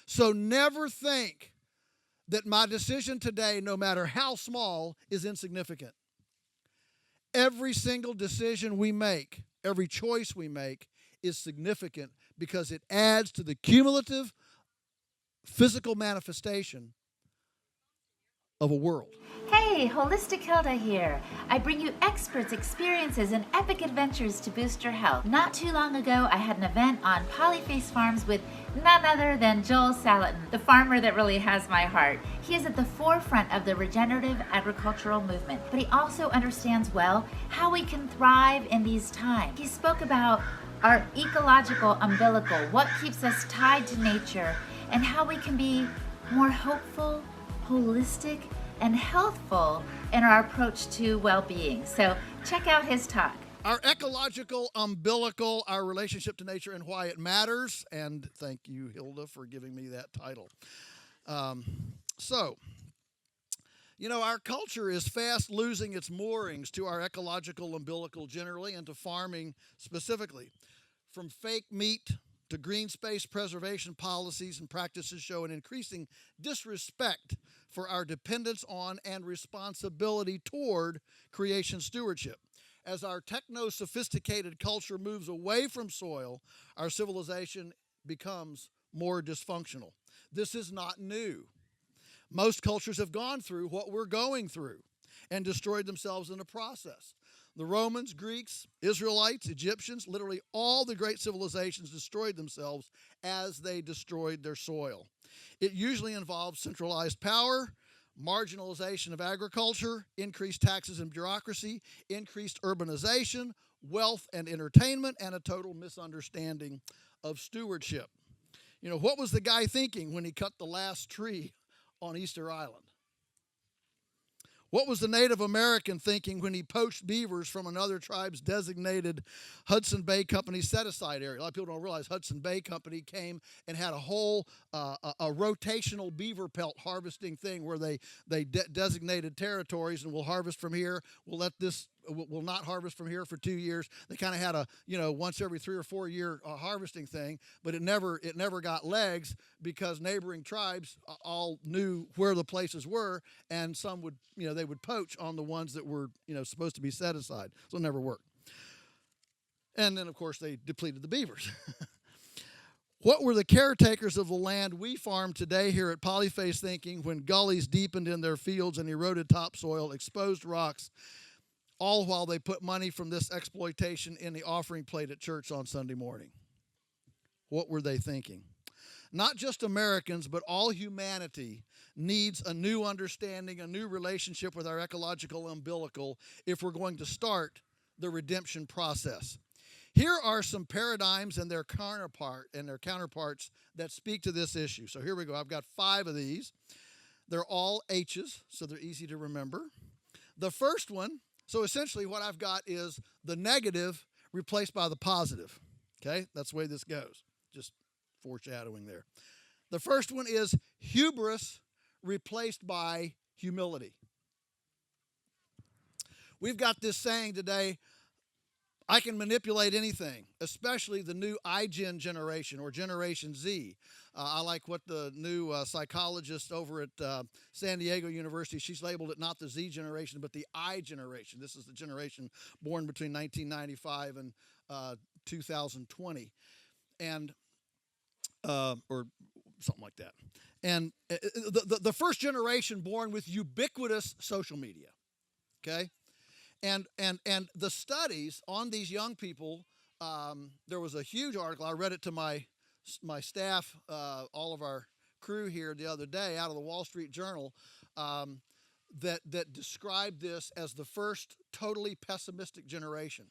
So never think that my decision today, no matter how small, is insignificant. Every single decision we make, every choice we make is significant because it adds to the cumulative physical manifestation of a world. Hey, Holistic Hilda here. I bring you experts, experiences, and epic adventures to boost your health. Not too long ago, I had an event on Polyface Farms with none other than Joel Salatin, the farmer that really has my heart. He is at the forefront of the regenerative agricultural movement, but he also understands well how we can thrive in these times. He spoke about our ecological umbilical, what keeps us tied to nature, and how we can be more hopeful, holistic, and healthful in our approach to well-being. So check out his talk. Our ecological umbilical, our relationship to nature and why it matters. And thank you, Hilda, for giving me that title. Our culture is fast losing its moorings to our ecological umbilical generally and to farming specifically. From fake meat to green space preservation policies and practices show an increasing disrespect for our dependence on and responsibility toward creation stewardship. As our techno-sophisticated culture moves away from soil, our civilization becomes more dysfunctional. This is not new. Most cultures have gone through what we're going through and destroyed themselves in the process. The Romans, Greeks, Israelites, Egyptians, literally all the great civilizations destroyed themselves as they destroyed their soil. It usually involves centralized power, marginalization of agriculture, increased taxes and bureaucracy, increased urbanization, wealth and entertainment, and a total misunderstanding of stewardship. What was the guy thinking when he cut the last tree on Easter Island? What was the Native American thinking when he poached beavers from another tribe's designated Hudson Bay Company set-aside area? A lot of people don't realize Hudson Bay Company came and had a whole a rotational beaver pelt harvesting thing where they designated territories and will harvest from here. Will not harvest from here for 2 years. They kind of had a once every 3 or 4 year harvesting thing, but it never got legs because neighboring tribes all knew where the places were, and some would they would poach on the ones that were supposed to be set aside, so it never worked. And then of course they depleted the beavers. What were the caretakers of the land we farm today here at Polyface thinking when gullies deepened in their fields and eroded topsoil, exposed rocks, all while they put money from this exploitation in the offering plate at church on Sunday morning? What were they thinking? Not just Americans, but all humanity needs a new understanding, a new relationship with our ecological umbilical if we're going to start the redemption process. Here are some paradigms and their counterparts that speak to this issue. So here we go. I've got 5 of these. They're all H's, so they're easy to remember. The first one, so essentially what I've got is the negative replaced by the positive. Okay? That's the way this goes. Just foreshadowing there. The first one is hubris replaced by humility. We've got this saying today, I can manipulate anything, especially the new iGen generation or Generation Z. I like what the new psychologist over at San Diego University, she's labeled it not the Z generation, but the I generation. This is the generation born between 1995 and 2020, and or something like that. And the first generation born with ubiquitous social media, okay? And the studies on these young people, there was a huge article. I read it to my staff, all of our crew here the other day out of the Wall Street Journal, that described this as the first totally pessimistic generation.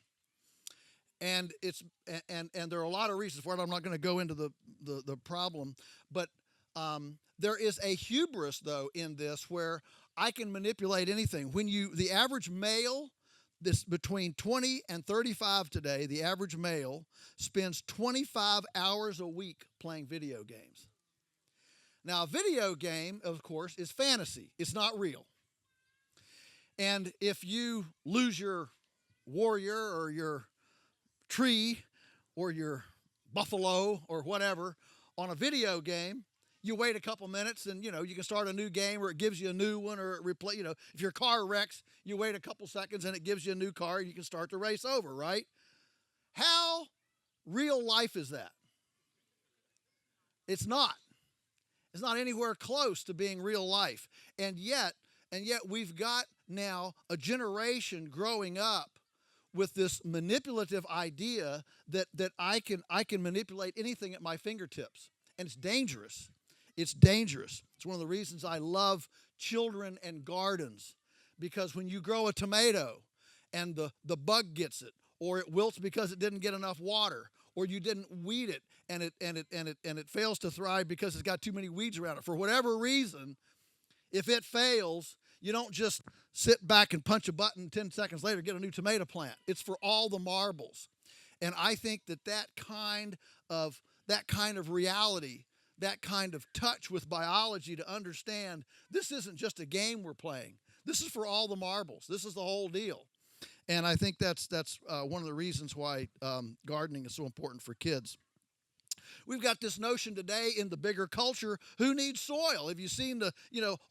And there are a lot of reasons for it. I'm not going to go into the problem, but there is a hubris though in this where I can manipulate anything. When the average male, this between 20 and 35 today, the average male spends 25 hours a week playing video games. Now, a video game, of course, is fantasy. It's not real. And if you lose your warrior or your tree or your buffalo or whatever on a video game, You wait a couple minutes, and you can start a new game, or it gives you a new one, or it replay. If your car wrecks, you wait a couple seconds, and it gives you a new car, and you can start the race over, right? How real life is that? It's not. It's not anywhere close to being real life, and yet we've got now a generation growing up with this manipulative idea that I can manipulate anything at my fingertips, and it's dangerous. It's dangerous. It's one of the reasons I love children and gardens, because when you grow a tomato and the bug gets it, or it wilts because it didn't get enough water, or you didn't weed it and it fails to thrive because it's got too many weeds around it, for whatever reason, if it fails, you don't just sit back and punch a button 10 seconds later, get a new tomato plant. It's for all the marbles. And I think that kind of reality, that kind of touch with biology, to understand this isn't just a game we're playing. This is for all the marbles. This is the whole deal. And I think that's one of the reasons why gardening is so important for kids. We've got this notion today in the bigger culture, who needs soil? Have you seen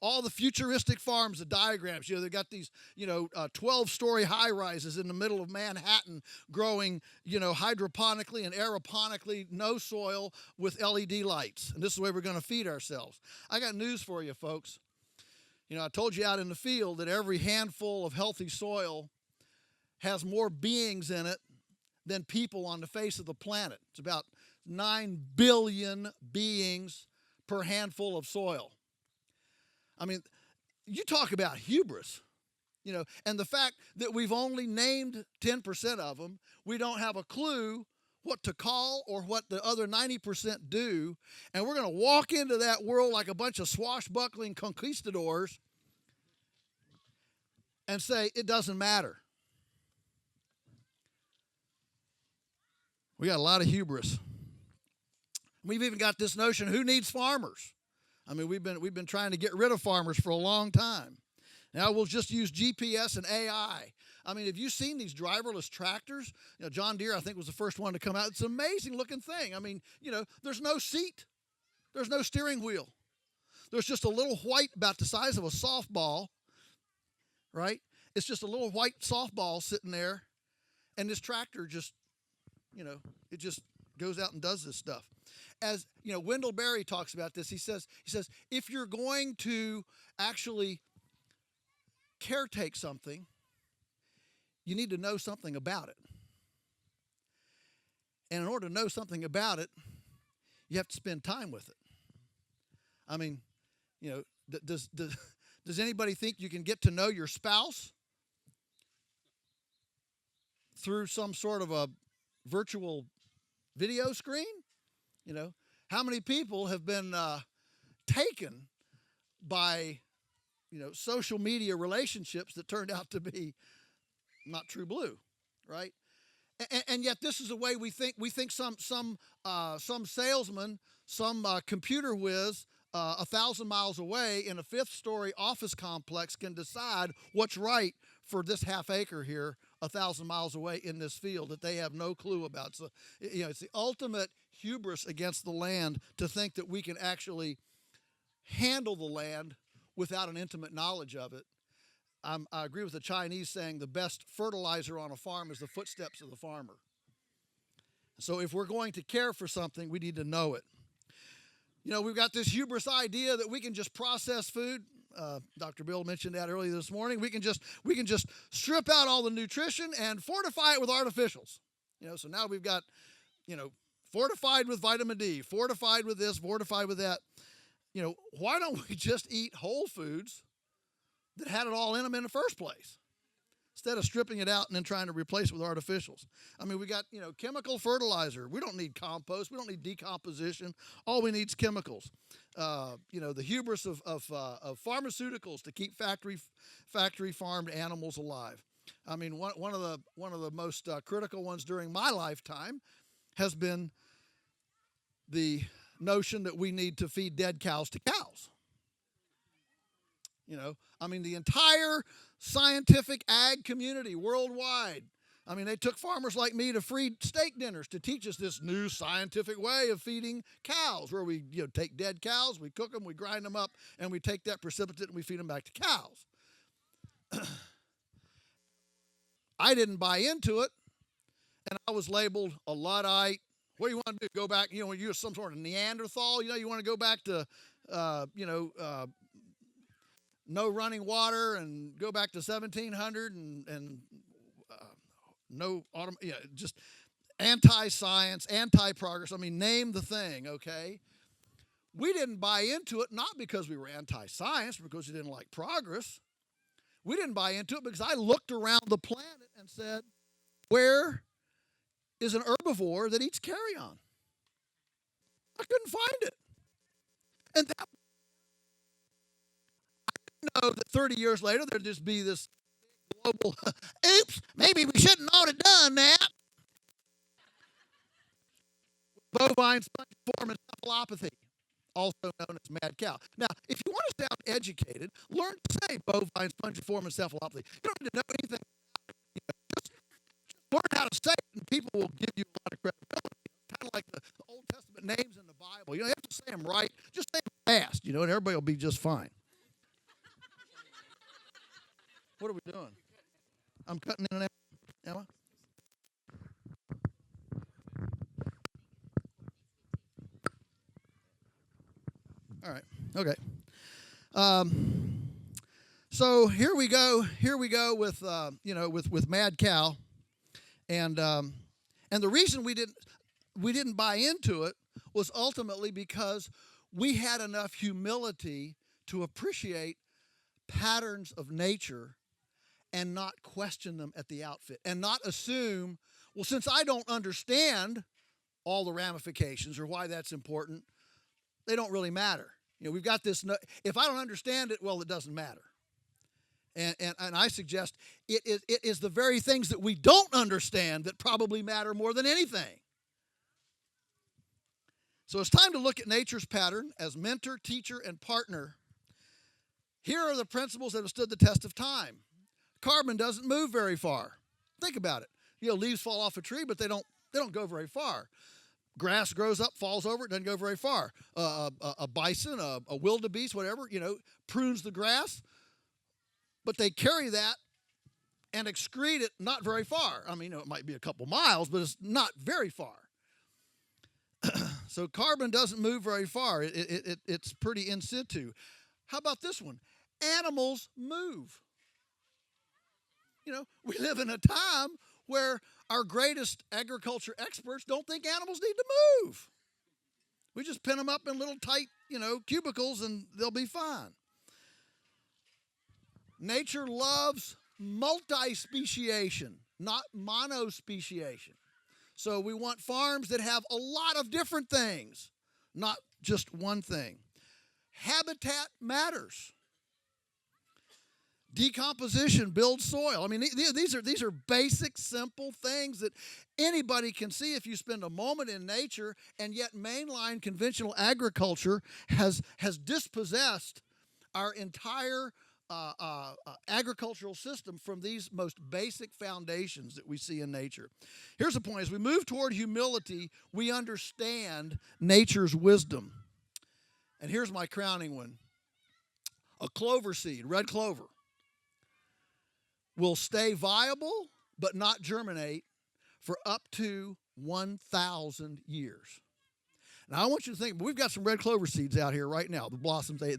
all the futuristic farms, the diagrams? They've got these, 12-story high-rises in the middle of Manhattan growing, hydroponically and aeroponically, no soil, with LED lights. And this is the way we're going to feed ourselves. I got news for you, folks. I told you out in the field that every handful of healthy soil has more beings in it than people on the face of the planet. It's about 9 billion beings per handful of soil. I mean, you talk about hubris, and the fact that we've only named 10% of them, we don't have a clue what to call or what the other 90% do, and we're going to walk into that world like a bunch of swashbuckling conquistadors and say it doesn't matter. We got a lot of hubris. We've even got this notion, who needs farmers? I mean, we've been trying to get rid of farmers for a long time. Now we'll just use GPS and AI. I mean, have you seen these driverless tractors? John Deere, I think, was the first one to come out. It's an amazing looking thing. I mean, there's no seat. There's no steering wheel. There's just a little white, about the size of a softball, right? It's just a little white softball sitting there, and this tractor just, it just goes out and does this stuff. As Wendell Berry talks about this. He says, if you're going to actually caretake something, you need to know something about it. And in order to know something about it, you have to spend time with it. I mean, does anybody think you can get to know your spouse through some sort of a virtual video screen? How many people have been taken by, social media relationships that turned out to be not true blue, right? And yet this is the way we think. We think some salesman, some computer whiz 1,000 miles away in a 5th-story office complex can decide what's right for this half acre here 1,000 miles away in this field that they have no clue about. So, it's the ultimate hubris against the land to think that we can actually handle the land without an intimate knowledge of it. I agree with the Chinese saying the best fertilizer on a farm is the footsteps of the farmer. So if we're going to care for something, we need to know it. We've got this hubris idea that we can just process food. Dr. Bill mentioned that earlier this morning. We can just strip out all the nutrition and fortify it with artificials. So now we've got, fortified with vitamin D, fortified with this, fortified with that. Why don't we just eat whole foods that had it all in them in the first place, instead of stripping it out and then trying to replace it with artificials? I mean, we got, chemical fertilizer. We don't need compost. We don't need decomposition. All we need is chemicals. The hubris of pharmaceuticals to keep factory farmed animals alive. I mean, one of the most critical ones during my lifetime has been the notion that we need to feed dead cows to cows. I mean, the entire scientific ag community worldwide I mean, they took farmers like me to free steak dinners to teach us this new scientific way of feeding cows, where we take dead cows, we cook them, we grind them up, and we take that precipitate and we feed them back to cows. I didn't buy into it, and I was labeled a Luddite. What do you want to do? Go back, when you're some sort of Neanderthal, you want to go back to, no running water and go back to 1700 and no just anti-science, anti-progress. I mean, name the thing, okay? We didn't buy into it, not because we were anti-science, because we didn't like progress. We didn't buy into it because I looked around the planet and said, where is an herbivore that eats carrion? I couldn't find it. And that, I know that 30 years later, there'd just be this global, oops, maybe we shouldn't have done that. Bovine spongiform encephalopathy, also known as mad cow. Now, if you want to sound educated, learn to say bovine spongiform encephalopathy. You don't need to know anything. Just learn how to say it, and people will give you a lot of credibility. Kind of like the Old Testament names in the Bible. You have to say them right. Just say them fast, and everybody will be just fine. What are we doing? I'm cutting in and out. Am I? All right. Okay. So here we go. Here we go with with mad cow, and the reason we didn't buy into it was ultimately because we had enough humility to appreciate patterns of nature and not question them at the outfit, and not assume, well, since I don't understand all the ramifications or why that's important, they don't really matter. We've got this. If I don't understand it, well, it doesn't matter. And I suggest it is the very things that we don't understand that probably matter more than anything. So it's time to look at nature's pattern as mentor, teacher, and partner. Here are the principles that have stood the test of time. Carbon doesn't move very far. Think about it. Leaves fall off a tree, but they don't go very far. Grass grows up, falls over, it doesn't go very far. A bison, a wildebeest, whatever, prunes the grass, but they carry that and excrete it not very far. I mean, it might be a couple miles, but it's not very far. So carbon doesn't move very far. It's pretty in situ. How about this one? Animals move. We live in a time where our greatest agriculture experts don't think animals need to move. We just pin them up in little tight, cubicles and they'll be fine. Nature loves multi-speciation, not monospeciation. So we want farms that have a lot of different things, not just one thing. Habitat matters. Decomposition builds soil. I mean, these are basic, simple things that anybody can see if you spend a moment in nature, and yet mainline conventional agriculture has dispossessed our entire agricultural system from these most basic foundations that we see in nature. Here's the point. As we move toward humility, we understand nature's wisdom. And here's my crowning one. A clover seed, red clover, will stay viable but not germinate for up to 1,000 years. Now I want you to think, we've got some red clover seeds out here right now. The blossoms, they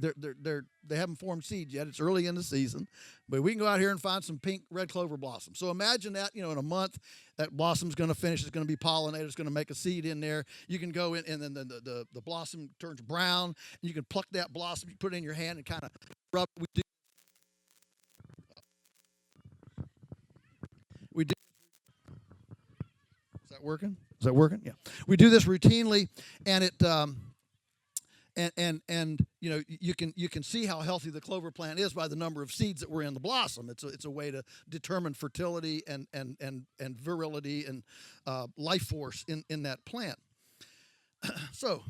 haven't formed seeds yet. It's early in the season, but we can go out here and find some pink red clover blossoms. So imagine that, in a month, that blossom's going to finish. It's going to be pollinated. It's going to make a seed in there. You can go in, and then the blossom turns brown, and you can pluck that blossom, you put it in your hand, and kind of rub. We do. Is that working? Is that working? Yeah. We do this routinely, and it you can see how healthy the clover plant is by the number of seeds that were in the blossom. It's a way to determine fertility and virility and life force in that plant. So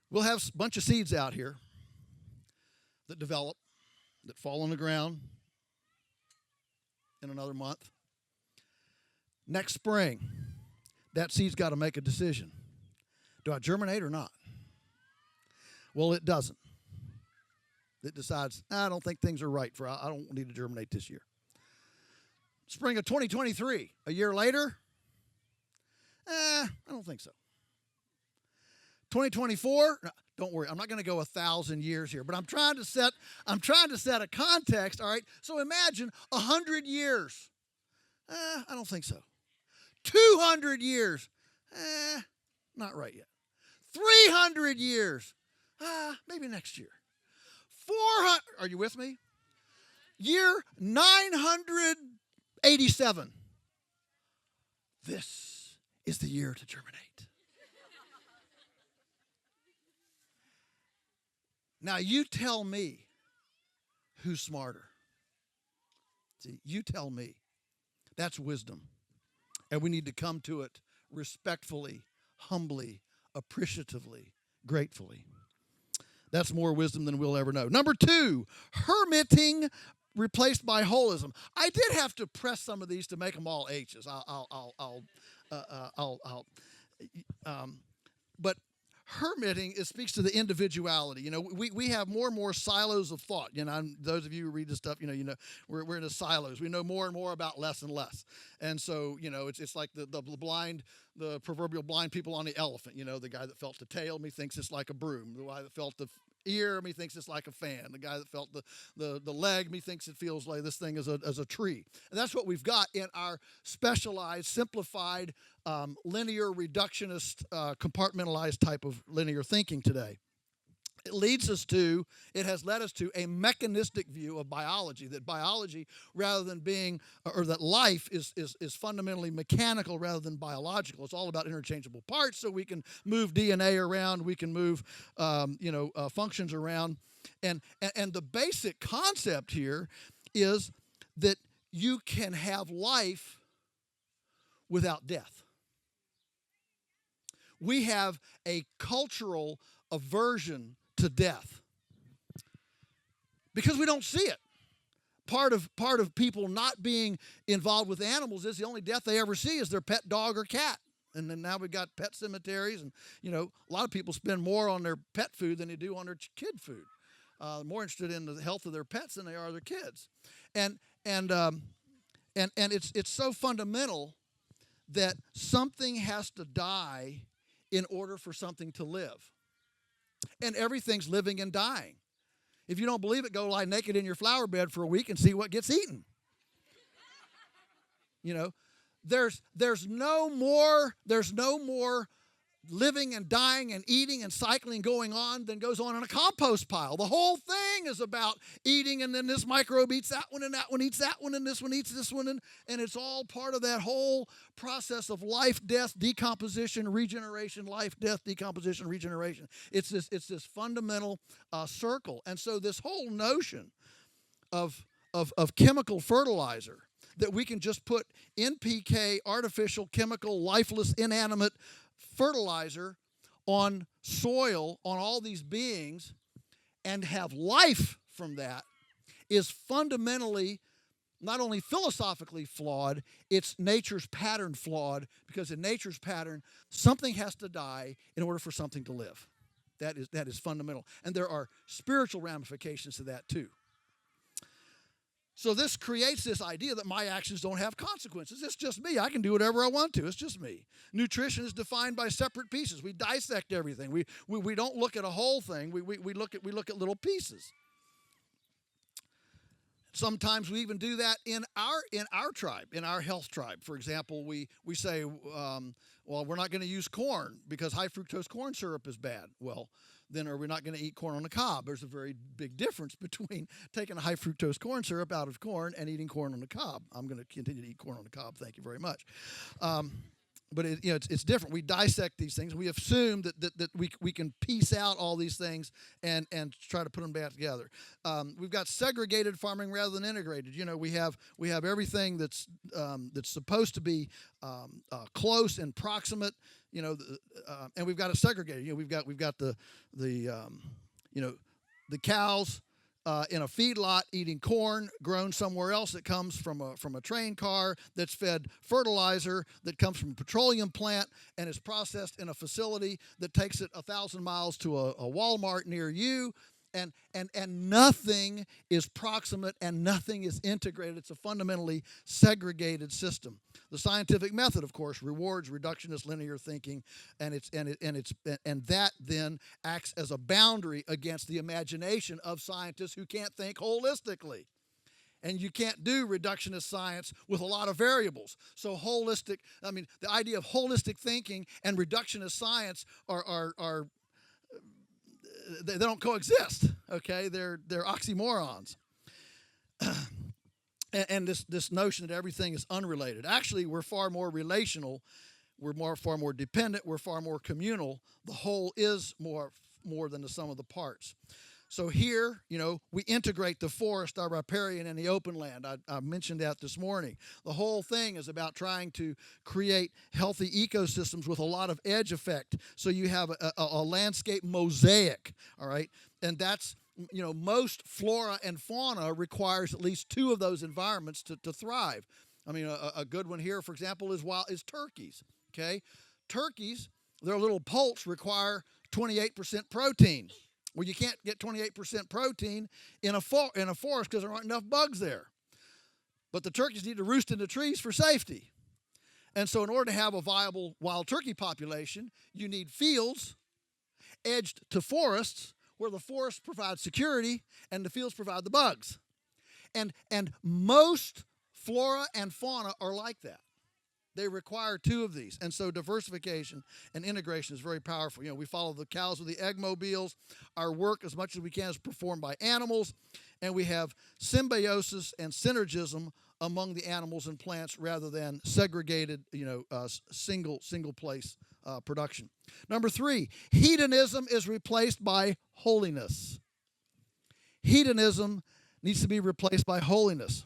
we'll have a bunch of seeds out here that develop, that fall on the ground in another month. Next spring, that seed's got to make a decision. Do I germinate or not? Well, it doesn't. It decides, I don't think things are right I don't need to germinate this year. Spring of 2023, a year later, I don't think so. 2024, no, don't worry, I'm not going to go 1,000 years here, but I'm trying to set a context, all right? So imagine 100 years. I don't think so. 200 years. Not right yet. 300 years. Maybe next year. 400, are you with me? Year 987. This is the year to germinate. Now you tell me who's smarter. See, you tell me. That's wisdom. And we need to come to it respectfully, humbly, appreciatively, gratefully. That's more wisdom than we'll ever know. Number 2, hermiting replaced by holism. I did have to press some of these to make them all H's. But hermiting, it speaks to the individuality. You know, we have more and more silos of thought. You know, those of you who read this stuff, you know, we're in the silos. We know more and more about less and less. And so, you know, it's like the proverbial blind people on the elephant. You know, the guy that felt the tail, methinks it's like a broom. The guy that felt the ear, methinks it's like a fan. The guy that felt the leg, methinks it feels like this thing is a tree. And that's what we've got in our specialized, simplified, linear, reductionist, compartmentalized type of linear thinking today. It has led us to a mechanistic view of biology, that biology, rather than being, or that life is fundamentally mechanical rather than biological. It's all about interchangeable parts, so we can move DNA around, we can move, functions around. And the basic concept here is that you can have life without death. We have a cultural aversion to death because we don't see it. Part of people not being involved with animals is the only death they ever see is their pet dog or cat. And then now we've got pet cemeteries, and you know, a lot of people spend more on their pet food than they do on their kid food. More interested in the health of their pets than they are their kids. And it's so fundamental that something has to die in order for something to live. And everything's living and dying. If you don't believe it, go lie naked in your flower bed for a week and see what gets eaten. You know, there's no more living and dying and eating and cycling going on than goes on in a compost pile. The whole thing is about eating, and then this microbe eats that one, and that one eats that one, and this one eats this one, and it's all part of that whole process of life, death, decomposition, regeneration, life, death, decomposition, regeneration. It's this fundamental circle. And so this whole notion of chemical fertilizer, that we can just put NPK, artificial, chemical, lifeless, inanimate fertilizer on soil, on all these beings, and have life from that, is fundamentally not only philosophically flawed, it's nature's pattern flawed, because in nature's pattern, something has to die in order for something to live. That is fundamental. And there are spiritual ramifications to that too. So this creates this idea that my actions don't have consequences. It's just me. I can do whatever I want to. It's just me. Nutrition is defined by separate pieces. We dissect everything. We don't look at a whole thing. We look at little pieces. Sometimes we even do that in our tribe, in our health tribe. For example, we say, well, we're not going to use corn because high fructose corn syrup is bad. Well, then are we not going to eat corn on the cob? There's a very big difference between taking a high fructose corn syrup out of corn and eating corn on the cob. I'm going to continue to eat corn on the cob. Thank you very much. But it's different. We dissect these things. We assume that we can piece out all these things and try to put them back together. We've got segregated farming rather than integrated. You know, we have everything that's supposed to be close and proximate. You know, and we've got it segregated. You know, we've got the cows in a feedlot eating corn grown somewhere else that comes from a train car that's fed fertilizer that comes from a petroleum plant and is processed in a facility that takes it 1,000 miles to a Walmart near you. And nothing is proximate and nothing is integrated. It's a fundamentally segregated system. The scientific method, of course, rewards reductionist linear thinking, and that then acts as a boundary against the imagination of scientists who can't think holistically. And you can't do reductionist science with a lot of variables. So the idea of holistic thinking and reductionist science are they don't coexist, okay? They're oxymorons. and this notion that everything is unrelated. Actually, we're far more relational. We're far more dependent. We're far more communal. The whole is more than the sum of the parts. So here, we integrate the forest, our riparian, and the open land. I mentioned that this morning. The whole thing is about trying to create healthy ecosystems with a lot of edge effect. So you have a landscape mosaic, all right? And that's, most flora and fauna requires at least two of those environments to thrive. I mean, a good one here, for example, is turkeys, okay? Turkeys, their little poults require 28% protein. Well, you can't get 28% protein in a forest because there aren't enough bugs there. But the turkeys need to roost in the trees for safety. And so in order to have a viable wild turkey population, you need fields edged to forests where the forests provide security and the fields provide the bugs. And most flora and fauna are like that. They require two of these. And so diversification and integration is very powerful. We follow the cows with the egg mobiles. Our work, as much as we can, is performed by animals. And we have symbiosis and synergism among the animals and plants rather than segregated, single place production. Number 3, hedonism is replaced by holiness. Hedonism needs to be replaced by holiness.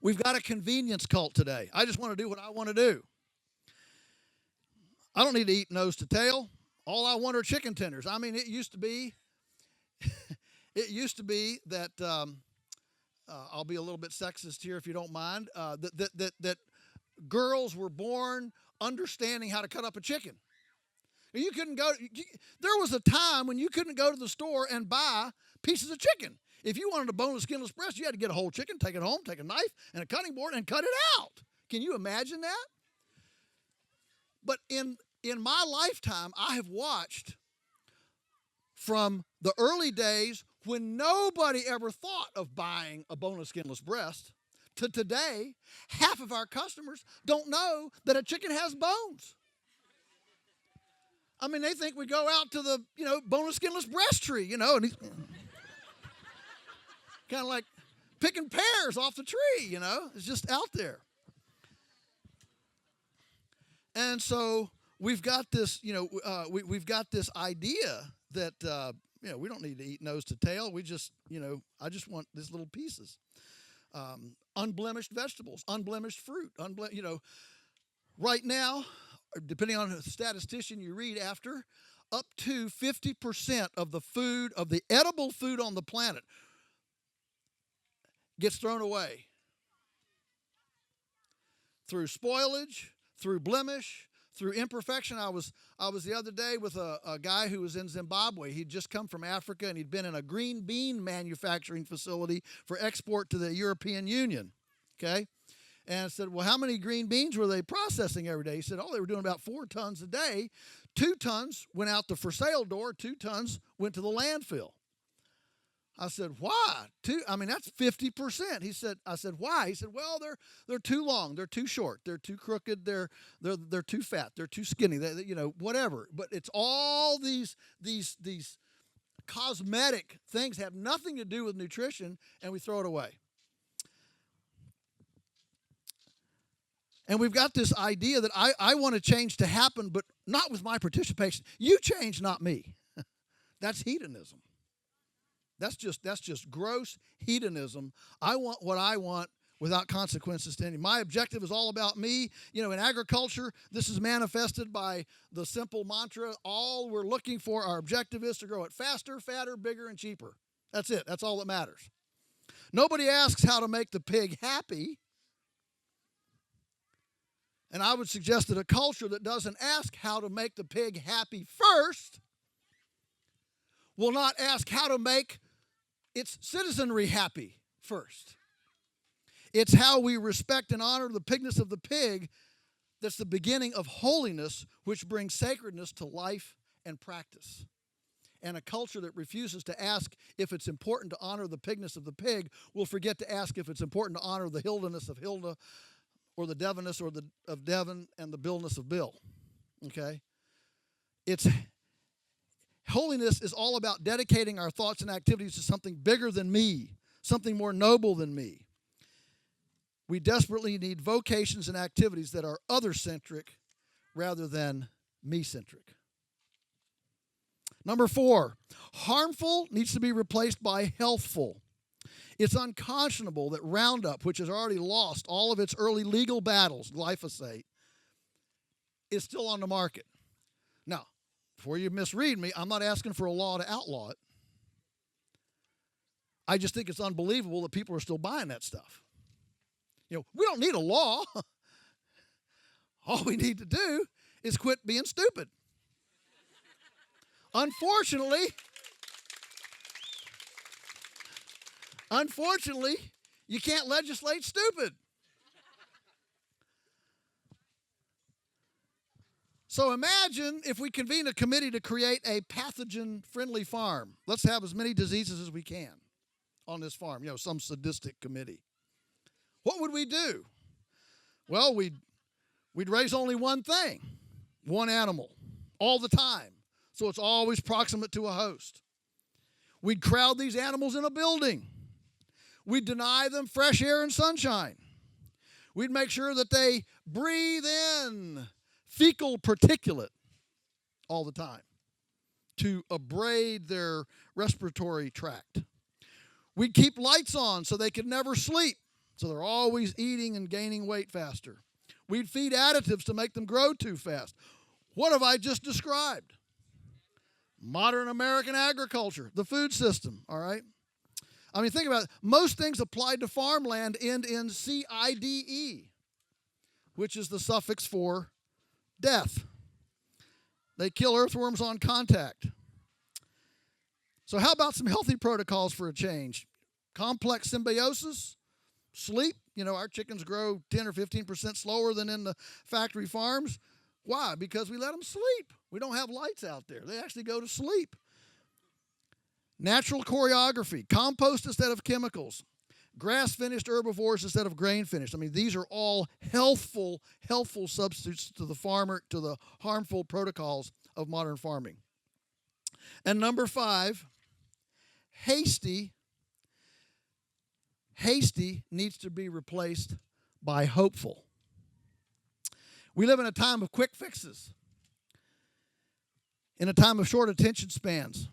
We've got a convenience cult today. I just want to do what I want to do. I don't need to eat nose to tail. All I want are chicken tenders. I mean, it used to be that I'll be a little bit sexist here if you don't mind. That girls were born understanding how to cut up a chicken. You couldn't go. There was a time when you couldn't go to the store and buy pieces of chicken. If you wanted a boneless, skinless breast, you had to get a whole chicken, take it home, take a knife and a cutting board, and cut it out. Can you imagine that? But in my lifetime, I have watched from the early days when nobody ever thought of buying a boneless, skinless breast to today, half of our customers don't know that a chicken has bones. I mean, they think we go out to the, boneless, skinless breast tree, and he's kind of like picking pears off the tree, It's just out there. And so we've got this, we've got this idea that, we don't need to eat nose to tail. We just, I just want these little pieces. Unblemished vegetables, unblemished fruit, right now, depending on the statistician you read after, up to 50% of the edible food on the planet gets thrown away through spoilage, through blemish, through imperfection. I was the other day with a guy who was in Zimbabwe. He'd just come from Africa, and he'd been in a green bean manufacturing facility for export to the European Union, okay? And I said, well, how many green beans were they processing every day? He said, they were doing about 4 tons a day. 2 tons went out the for sale door. 2 tons went to the landfill. I said, why? That's 50%. I said, why? He said, well, they're too long, they're too short, they're too crooked, they're too fat, they're too skinny, whatever. But it's all these cosmetic things have nothing to do with nutrition, and we throw it away. And we've got this idea that I want a change to happen, but not with my participation. You change, not me. That's hedonism. That's just gross hedonism. I want what I want without consequences to any. My objective is all about me. In agriculture, this is manifested by the simple mantra, all we're looking for, our objective is to grow it faster, fatter, bigger, and cheaper. That's it. That's all that matters. Nobody asks how to make the pig happy. And I would suggest that a culture that doesn't ask how to make the pig happy first will not ask how to make its citizenry happy first. It's how we respect and honor the pigness of the pig that's the beginning of holiness, which brings sacredness to life and practice. And a culture that refuses to ask if it's important to honor the pigness of the pig will forget to ask if it's important to honor the Hildeness of Hilda, or the Devonness of Devon, and the Billness of Bill. Okay? Holiness is all about dedicating our thoughts and activities to something bigger than me, something more noble than me. We desperately need vocations and activities that are other-centric rather than me-centric. Number 4, harmful needs to be replaced by healthful. It's unconscionable that Roundup, which has already lost all of its early legal battles, glyphosate, is still on the market. Now, before you misread me, I'm not asking for a law to outlaw it. I just think it's unbelievable that people are still buying that stuff. We don't need a law. All we need to do is quit being stupid. Unfortunately, you can't legislate stupid. So imagine if we convene a committee to create a pathogen-friendly farm. Let's have as many diseases as we can on this farm, some sadistic committee. What would we do? Well, we'd raise only one thing, one animal, all the time. So it's always proximate to a host. We'd crowd these animals in a building. We'd deny them fresh air and sunshine. We'd make sure that they breathe in fecal particulate all the time to abrade their respiratory tract. We'd keep lights on so they could never sleep, so they're always eating and gaining weight faster. We'd feed additives to make them grow too fast. What have I just described? Modern American agriculture, the food system, all right? I mean, think about it. Most things applied to farmland end in CIDE, which is the suffix for death. They kill earthworms on contact. So how about some healthy protocols for a change? Complex symbiosis, sleep. Our chickens grow 10 or 15% slower than in the factory farms. Why? Because we let them sleep. We don't have lights out there. They actually go to sleep. Natural choreography, compost instead of chemicals, grass-finished herbivores instead of grain-finished. I mean, these are all healthful substitutes to the farmer, to the harmful protocols of modern farming. And number 5, hasty needs to be replaced by hopeful. We live in a time of quick fixes, in a time of short attention spans.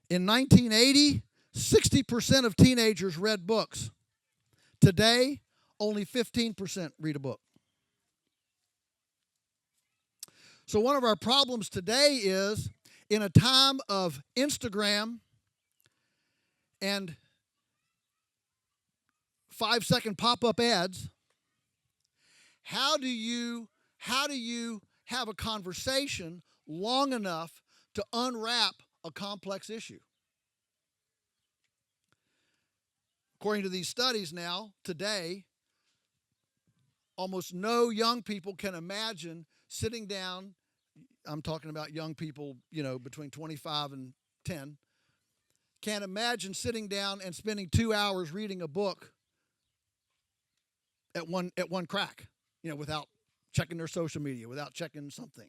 In 1980, 60% of teenagers read books. Today, only 15% read a book. So one of our problems today is, in a time of Instagram and 5-second pop-up ads, how do you have a conversation long enough to unwrap a complex issue? According to these studies now, today, almost no young people can imagine sitting down. I'm talking about young people, between 25 and 10. Can't imagine sitting down and spending 2 hours reading a book at one crack, without checking their social media, without checking something.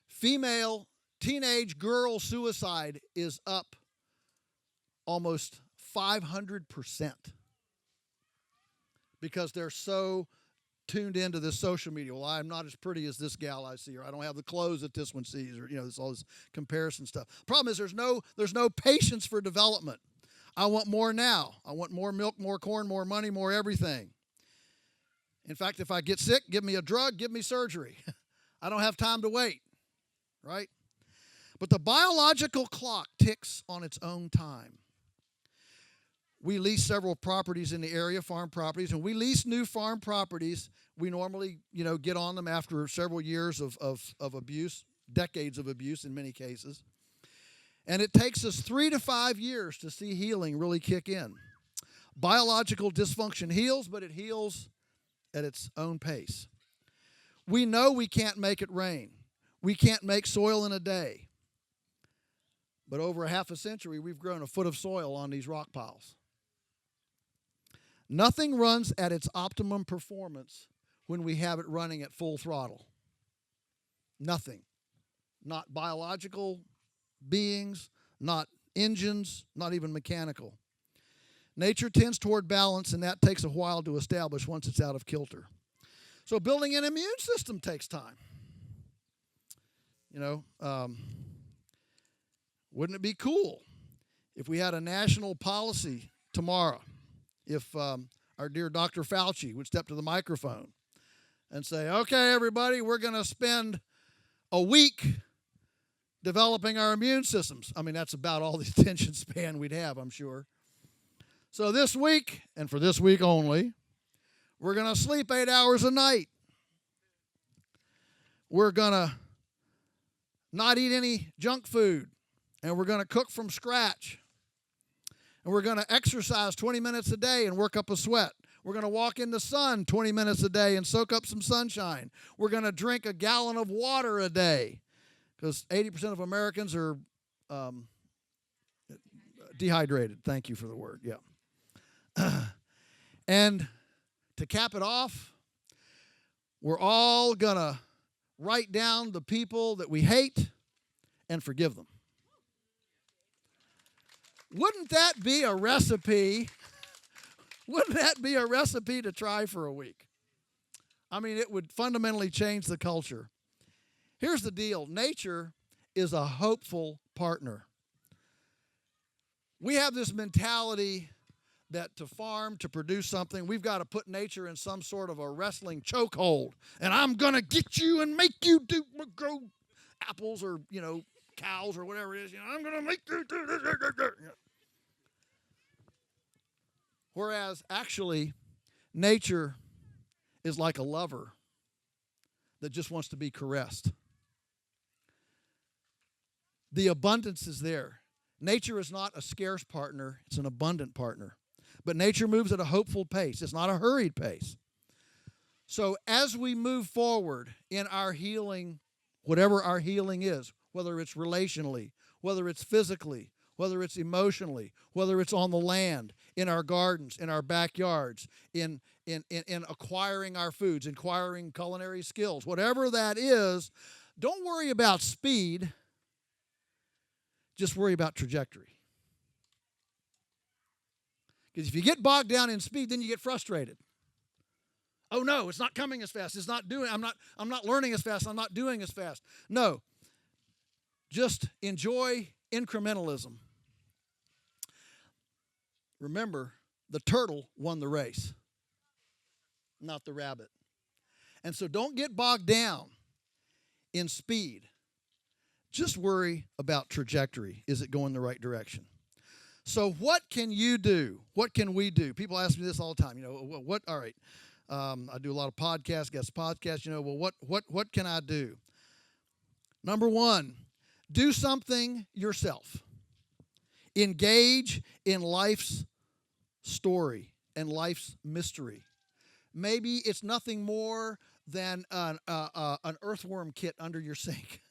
Female teenage girl suicide is up almost 500% because they're so tuned into this social media. Well, I'm not as pretty as this gal I see, or I don't have the clothes that this one sees, or there's all this comparison stuff. Problem is there's no patience for development. I want more now. I want more milk, more corn, more money, more everything. In fact, if I get sick, give me a drug, give me surgery. I don't have time to wait, right? But the biological clock ticks on its own time. We lease several properties in the area, farm properties, and we lease new farm properties. We normally, get on them after several years of abuse, decades of abuse in many cases. And it takes us 3 to 5 years to see healing really kick in. Biological dysfunction heals, but it heals at its own pace. We know we can't make it rain. We can't make soil in a day. But over a half a century, we've grown a foot of soil on these rock piles. Nothing runs at its optimum performance when we have it running at full throttle. Nothing. Not biological beings, not engines, not even mechanical. Nature tends toward balance, and that takes a while to establish once it's out of kilter. So building an immune system takes time. Wouldn't it be cool if we had a national policy tomorrow, if our dear Dr. Fauci would step to the microphone and say, okay, everybody, we're going to spend a week developing our immune systems. I mean, that's about all the attention span we'd have, I'm sure. So this week, and for this week only, we're going to sleep 8 hours a night. We're going to not eat any junk food, and we're going to cook from scratch. And we're going to exercise 20 minutes a day and work up a sweat. We're going to walk in the sun 20 minutes a day and soak up some sunshine. We're going to drink a gallon of water a day, because 80% of Americans are dehydrated. Thank you for the word, yeah. And to cap it off, we're all going to write down the people that we hate and forgive them. Wouldn't that be a recipe? Wouldn't that be a recipe to try for a week? I mean, it would fundamentally change the culture. Here's the deal. Nature is a hopeful partner. We have this mentality that to farm, to produce something, we've got to put nature in some sort of a wrestling chokehold. And I'm going to get you and make you grow apples or, cows or whatever it is. I'm going to make you do this. Whereas, actually, nature is like a lover that just wants to be caressed. The abundance is there. Nature is not a scarce partner, it's an abundant partner. But nature moves at a hopeful pace. It's not a hurried pace. So as we move forward in our healing, whatever our healing is, whether it's relationally, whether it's physically, whether it's emotionally, whether it's on the land, in our gardens, in our backyards, in acquiring our foods, acquiring culinary skills, whatever that is, don't worry about speed, just worry about trajectory. Because if you get bogged down in speed, then you get frustrated. Oh no, it's not coming as fast. I'm not learning as fast. I'm not doing as fast. No. Just enjoy incrementalism. Remember, the turtle won the race, not the rabbit. And so don't get bogged down in speed. Just worry about trajectory. Is it going the right direction? So what can you do? What can we do? People ask me this all the time. All right. I do a lot of podcasts, guest podcasts. What can I do? Number one, do something yourself. Engage in life's story and life's mystery. Maybe it's nothing more than an earthworm kit under your sink.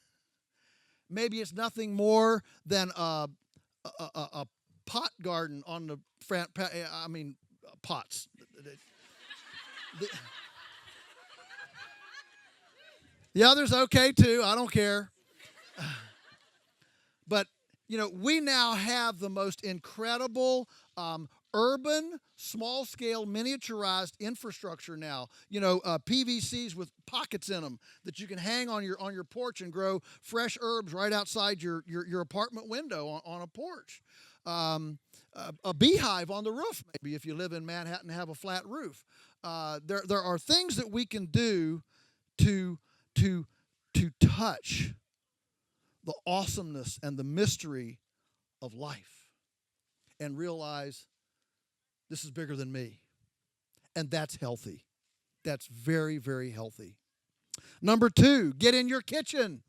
Maybe it's nothing more than a pot garden on the front. Pots. The other's okay too. I don't care. But we now have the most incredible urban, small-scale, miniaturized infrastructure now. PVCs with pockets in them that you can hang on your porch and grow fresh herbs right outside your apartment window on a porch. A beehive on the roof, maybe if you live in Manhattan and have a flat roof. There are things that we can do to touch the awesomeness and the mystery of life and realize this is bigger than me. And that's healthy. That's very, very healthy. Number 2, get in your kitchen.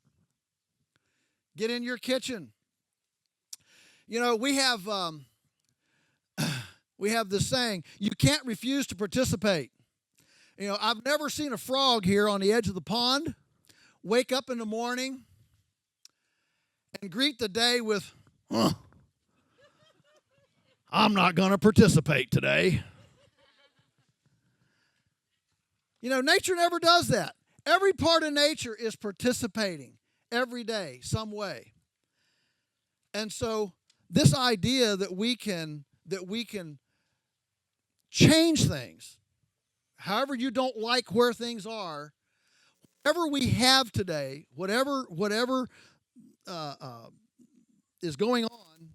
Get in your kitchen. You know, we have this saying, you can't refuse to participate. You know, I've never seen a frog here on the edge of the pond wake up in the morning and greet the day with, I'm not going to participate today. You know, nature never does that. Every part of nature is participating every day, some way. And so this idea that we can change things, however you don't like where things are, whatever we have today, whatever is going on,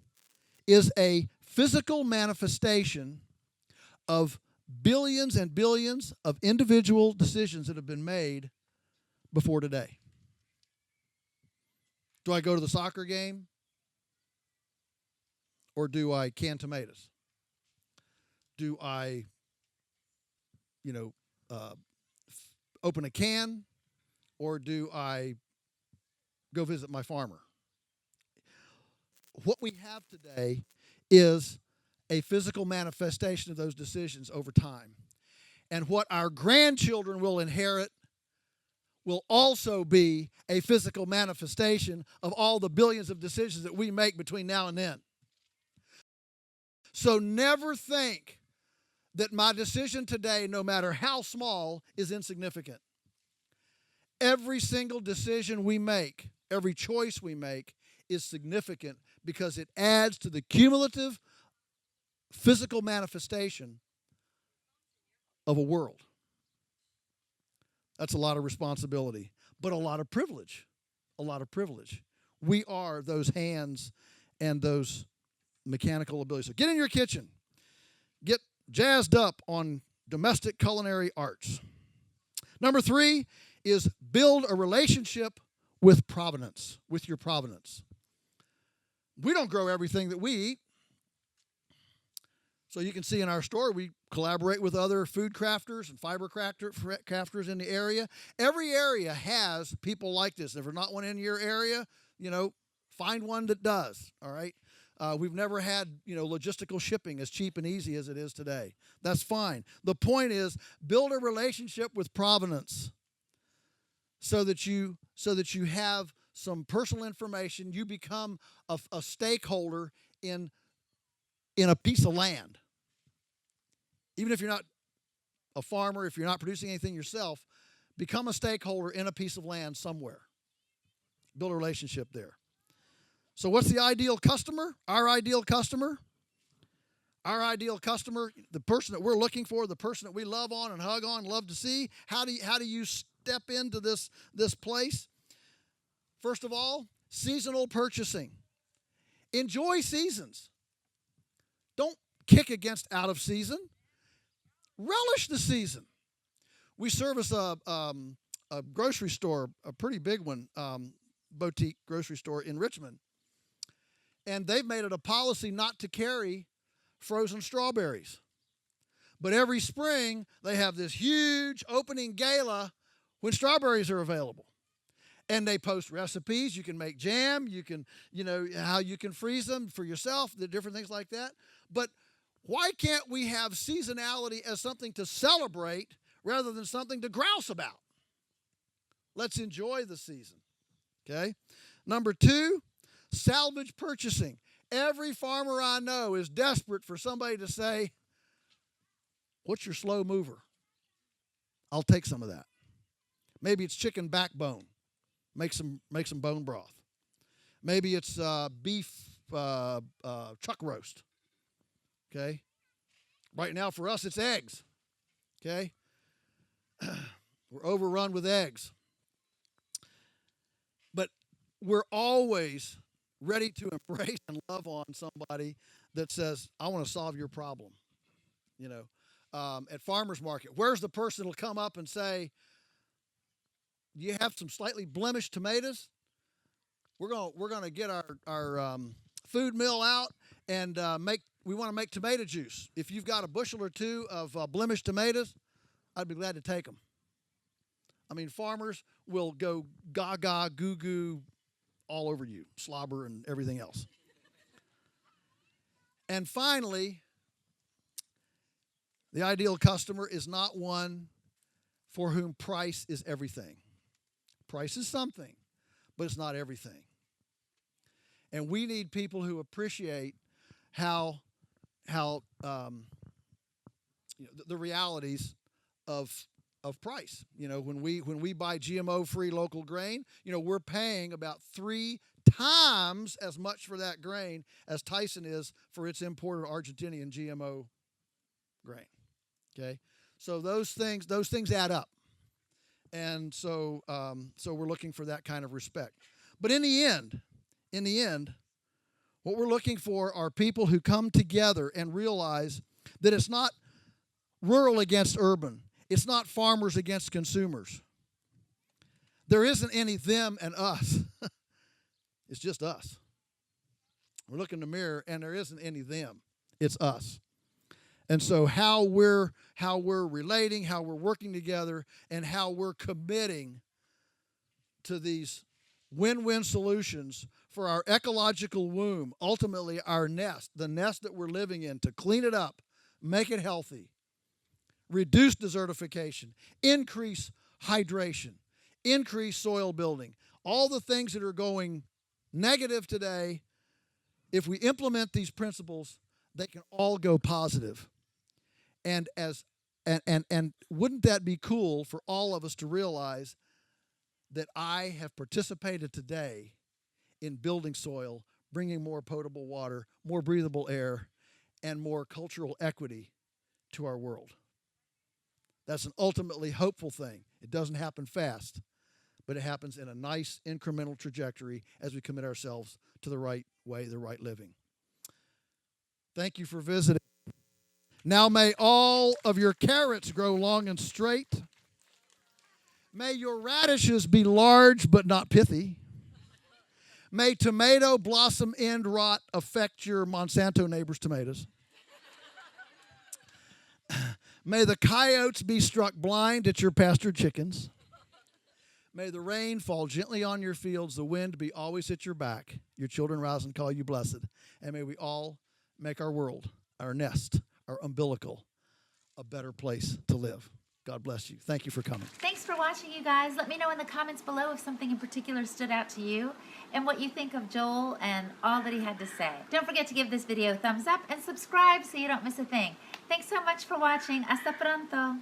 is a physical manifestation of billions and billions of individual decisions that have been made before today. Do I go to the soccer game? Or do I can tomatoes? Do I, open a can? Or do I go visit my farmer? What we have today is a physical manifestation of those decisions over time. And what our grandchildren will inherit will also be a physical manifestation of all the billions of decisions that we make between now and then. So never think that my decision today, no matter how small, is insignificant. Every single decision we make, every choice we make, is significant because it adds to the cumulative physical manifestation of a world. That's a lot of responsibility, but a lot of privilege. A lot of privilege. We are those hands and those mechanical abilities. So get in your kitchen. Get jazzed up on domestic culinary arts. Number 3 is build a relationship with provenance, with your provenance. We don't grow everything that we eat. So you can see in our store, we collaborate with other food crafters and fiber crafters in the area. Every area has people like this. If there's not one in your area, find one that does, all right? We've never had, logistical shipping as cheap and easy as it is today. That's fine. The point is, build a relationship with provenance so that you have some personal information. You become a stakeholder in a piece of land. Even if you're not a farmer, if you're not producing anything yourself, become a stakeholder in a piece of land somewhere. Build a relationship there. So what's the ideal customer? Our ideal customer? Our ideal customer, the person that we're looking for, the person that we love on and hug on, love to see. How do you step into this place? First of all, seasonal purchasing. Enjoy seasons. Don't kick against out of season. Relish the season. We service a grocery store, a pretty big one, boutique grocery store in Richmond. And they've made it a policy not to carry frozen strawberries. But every spring, they have this huge opening gala when strawberries are available. And they post recipes. You can make jam. You can, how you can freeze them for yourself, the different things like that. But why can't we have seasonality as something to celebrate rather than something to grouse about? Let's enjoy the season, okay? Number 2, salvage purchasing. Every farmer I know is desperate for somebody to say, what's your slow mover? I'll take some of that. Maybe it's chicken backbone. Make some bone broth. Maybe it's beef chuck roast. Okay? Right now for us it's eggs. Okay? We're overrun with eggs. But we're always ready to embrace and love on somebody that says, I want to solve your problem. At farmer's market, where's the person that'll come up and say, do you have some slightly blemished tomatoes? We're gonna get our food mill out and we want to make tomato juice. If you've got a bushel or two of blemished tomatoes, I'd be glad to take them. I mean, farmers will go gaga, goo goo all over you, slobber and everything else. And finally, the ideal customer is not one for whom price is everything. Price is something, but it's not everything. And we need people who appreciate how the realities of price. When we buy GMO-free local grain, we're paying about 3 times as much for that grain as Tyson is for its imported Argentinian GMO grain. Okay, so those things add up, and so we're looking for that kind of respect. But in the end, what we're looking for are people who come together and realize that it's not rural against urban. It's not farmers against consumers. There isn't any them and us. It's just us. We're looking in the mirror, and there isn't any them. It's us. And so how we're relating, how we're working together, and how we're committing to these win-win solutions for our ecological womb, ultimately our nest, the nest that we're living in, to clean it up, make it healthy, reduce desertification, increase hydration, increase soil building, all the things that are going negative today. If we implement these principles, they can all go positive. And wouldn't that be cool for all of us to realize that I have participated today in building soil, bringing more potable water, more breathable air, and more cultural equity to our world. That's an ultimately hopeful thing. It doesn't happen fast, but it happens in a nice incremental trajectory as we commit ourselves to the right way, the right living. Thank you for visiting. Now may all of your carrots grow long and straight. May your radishes be large but not pithy. May tomato blossom end rot affect your Monsanto neighbor's tomatoes. May the coyotes be struck blind at your pastured chickens. May the rain fall gently on your fields, the wind be always at your back, your children rise and call you blessed. And may we all make our world, our nest, our umbilical, a better place to live. God bless you. Thank you for coming. Thanks for watching, you guys. Let me know in the comments below if something in particular stood out to you and what you think of Joel and all that he had to say. Don't forget to give this video a thumbs up and subscribe so you don't miss a thing. Thanks so much for watching. Hasta pronto.